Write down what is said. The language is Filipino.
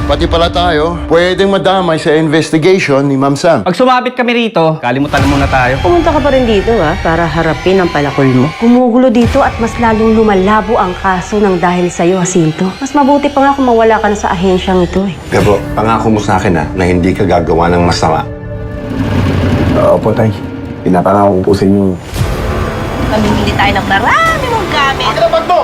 pati pala tayo, pwedeng madamay sa investigation ni Ma'am Sam. Pag sumabit kami rito, kalimutan na muna tayo. Pumunta ka pa rin dito para harapin ang palakol mo. Gumugulo dito at mas lalong lumalabo ang kaso ng dahil sa'yo, Jacinto. Mas mabuti pa nga kung mawala ka na sa ahensyang ito Pero pangako mo sa akin na hindi ka gagawa ng masama. Opo, Tay. Pinapangako ko po sa inyo. Mamimili tayo ng marami mong gamit. Akin ang bag mo!